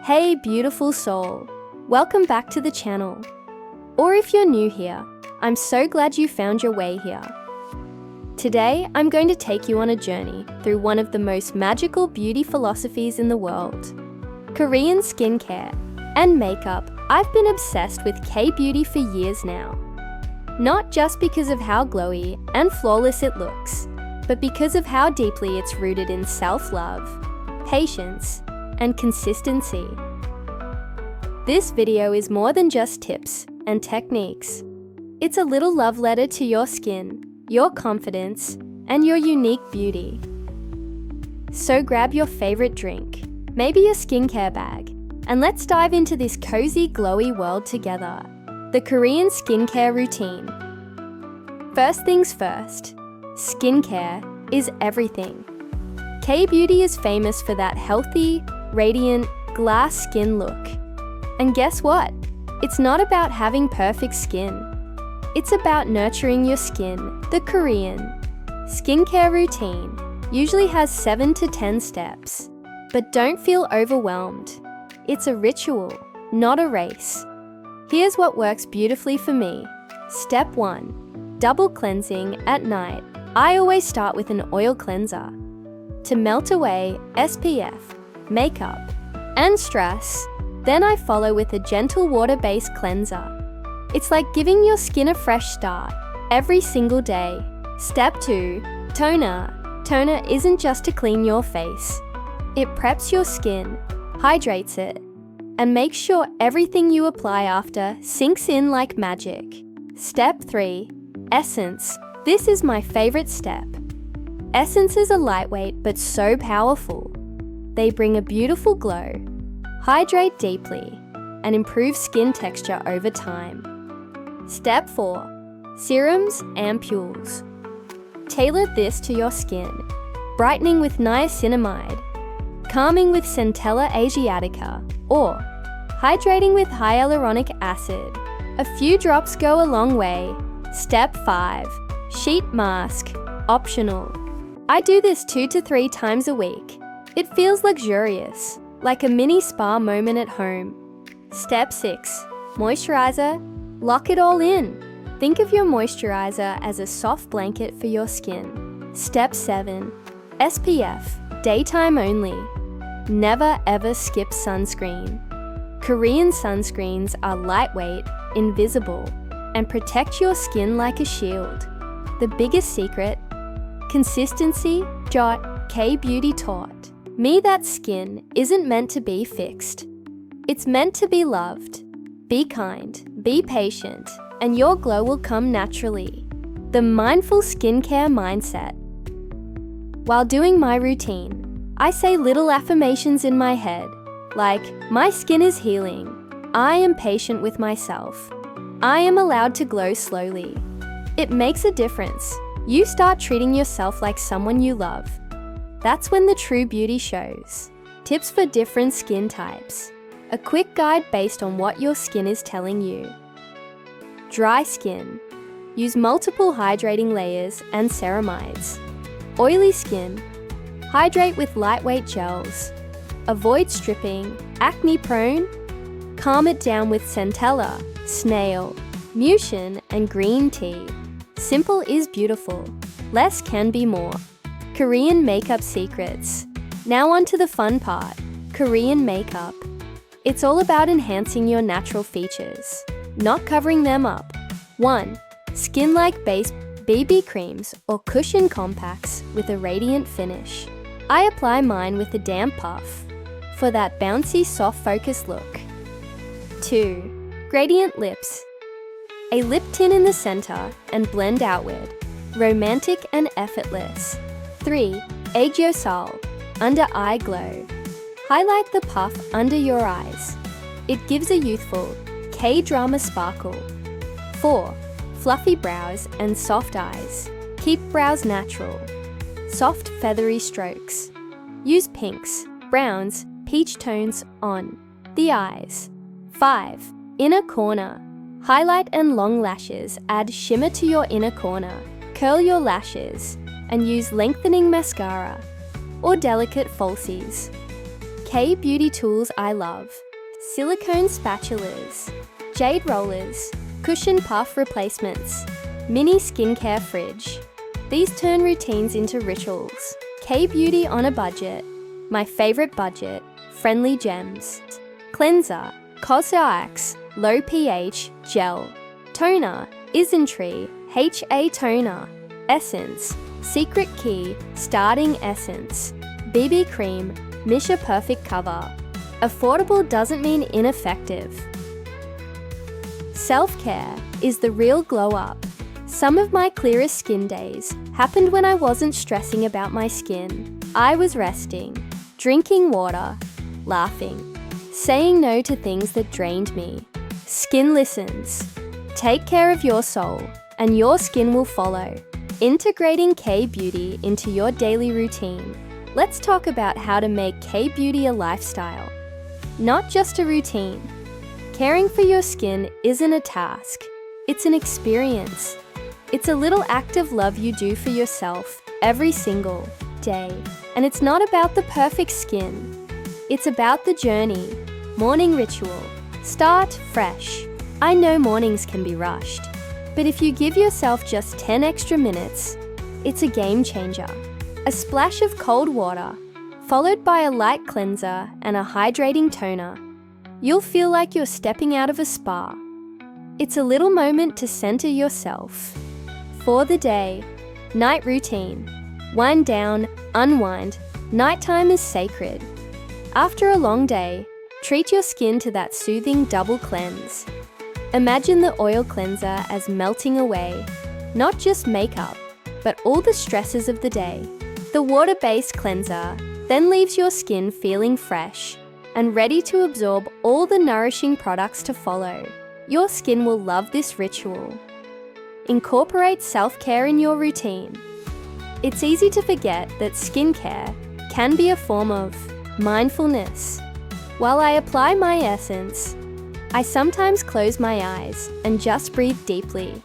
Hey beautiful soul, welcome back to the channel. Or if you're new here, I'm so glad you found your way here. Today, I'm going to take you on a journey through one of the most magical beauty philosophies in the world. Korean skincare and makeup. I've been obsessed with K-beauty for years now. Not just because of how glowy and flawless it looks, but because of how deeply it's rooted in self-love, patience, and consistency. This video is more than just tips and techniques. It's a little love letter to your skin, your confidence, and your unique beauty. So grab your favorite drink, maybe your skincare bag, and let's dive into this cozy, glowy world together. The Korean skincare routine. First things first, skincare is everything. K-beauty is famous for that healthy, radiant, glass skin look. And guess what? It's not about having perfect skin. It's about nurturing your skin. The Korean skincare routine usually has 7 to 10 steps. But don't feel overwhelmed. It's a ritual, not a race. Here's what works beautifully for me. Step 1. Double cleansing at night. I always start with an oil cleanser to melt away SPF, makeup, and stress. Then I follow with a gentle water-based cleanser. It's like giving your skin a fresh start every single day. Step 2. Toner. Toner isn't just to clean your face. It preps your skin, hydrates it, and makes sure everything you apply after sinks in like magic. Step 3. Essence. This is my favorite step. Essences are lightweight but so powerful. They bring a beautiful glow, hydrate deeply, and improve skin texture over time. Step 4. Serums and ampules. Tailor this to your skin. Brightening with niacinamide, calming with Centella asiatica, or hydrating with hyaluronic acid. A few drops go a long way. Step 5. Sheet mask. Optional. I do this 2 to 3 times a week. It feels luxurious, like a mini spa moment at home. Step 6. Moisturizer. Lock it all in. Think of your moisturizer as a soft blanket for your skin. Step 7. SPF. Daytime only. Never ever skip sunscreen. Korean sunscreens are lightweight, invisible, and protect your skin like a shield. The biggest secret? Consistency. K-beauty taught me that skin isn't meant to be fixed. It's meant to be loved. Be kind, be patient, and your glow will come naturally. The mindful skincare mindset. While doing my routine, I say little affirmations in my head, like, my skin is healing. I am patient with myself. I am allowed to glow slowly. It makes a difference. You start treating yourself like someone you love. That's when the true beauty shows. Tips for different skin types. A quick guide based on what your skin is telling you. Dry skin. Use multiple hydrating layers and ceramides. Oily skin. Hydrate with lightweight gels. Avoid stripping. Acne prone. Calm it down with Centella, snail, muscion, and green tea. Simple is beautiful. Less can be more. Korean makeup secrets. Now on to the fun part. Korean makeup. It's all about enhancing your natural features, not covering them up. 1. Skin-like base BB creams or cushion compacts with a radiant finish. I apply mine with a damp puff for that bouncy, soft focus look. 2. Gradient lips. A lip tint in the center and blend outward. Romantic and effortless. 3. Aegyosol. Under eye glow. Highlight the puff under your eyes. It gives a youthful, K-drama sparkle. 4. Fluffy brows and soft eyes. Keep brows natural. Soft feathery strokes. Use pinks, browns, peach tones on the eyes. 5. Inner corner. Highlight and long lashes add shimmer to your inner corner. Curl your lashes and use lengthening mascara or delicate falsies. K beauty tools I love: silicone spatulas, jade rollers, cushion puff replacements, mini skincare fridge. These turn routines into rituals. K beauty on a budget. My favorite budget: friendly gems. Cleanser, Cosrx, low pH, gel. Toner, Isntree, HA toner. Essence, Secret Key, starting essence. BB cream, Misha perfect cover. Affordable doesn't mean ineffective. Self-care is the real glow up. Some of my clearest skin days happened when I wasn't stressing about my skin. I was resting, drinking water, laughing, saying no to things that drained me. Skin listens. Take care of your soul, and your skin will follow. Integrating K-beauty into your daily routine. Let's talk about how to make K-beauty a lifestyle, not just a routine. Caring for your skin isn't a task, it's an experience. It's a little act of love you do for yourself every single day. And it's not about the perfect skin, it's about the journey. Morning ritual. Start fresh. I know mornings can be rushed, but if you give yourself just 10 extra minutes, it's a game changer. A splash of cold water, followed by a light cleanser and a hydrating toner. You'll feel like you're stepping out of a spa. It's a little moment to center yourself. For the day, night routine. Wind down, unwind. Nighttime is sacred. After a long day, treat your skin to that soothing double cleanse. Imagine the oil cleanser as melting away, not just makeup, but all the stresses of the day. The water-based cleanser then leaves your skin feeling fresh and ready to absorb all the nourishing products to follow. Your skin will love this ritual. Incorporate self-care in your routine. It's easy to forget that skincare can be a form of mindfulness. While I apply my essence, I sometimes close my eyes and just breathe deeply.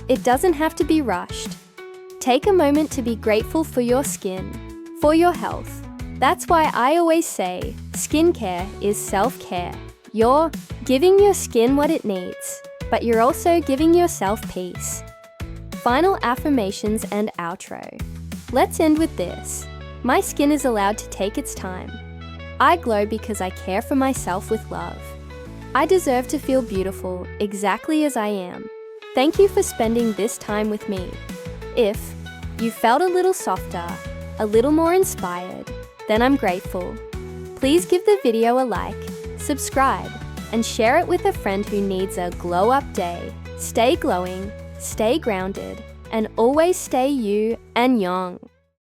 It doesn't have to be rushed. Take a moment to be grateful for your skin, for your health. That's why I always say, skincare is self-care. You're giving your skin what it needs, but you're also giving yourself peace. Final affirmations and outro. Let's end with this. My skin is allowed to take its time. I glow because I care for myself with love. I deserve to feel beautiful exactly as I am. Thank you for spending this time with me. If you felt a little softer, a little more inspired, then I'm grateful. Please give the video a like, subscribe, and share it with a friend who needs a glow up day. Stay glowing, stay grounded, and always stay you and young.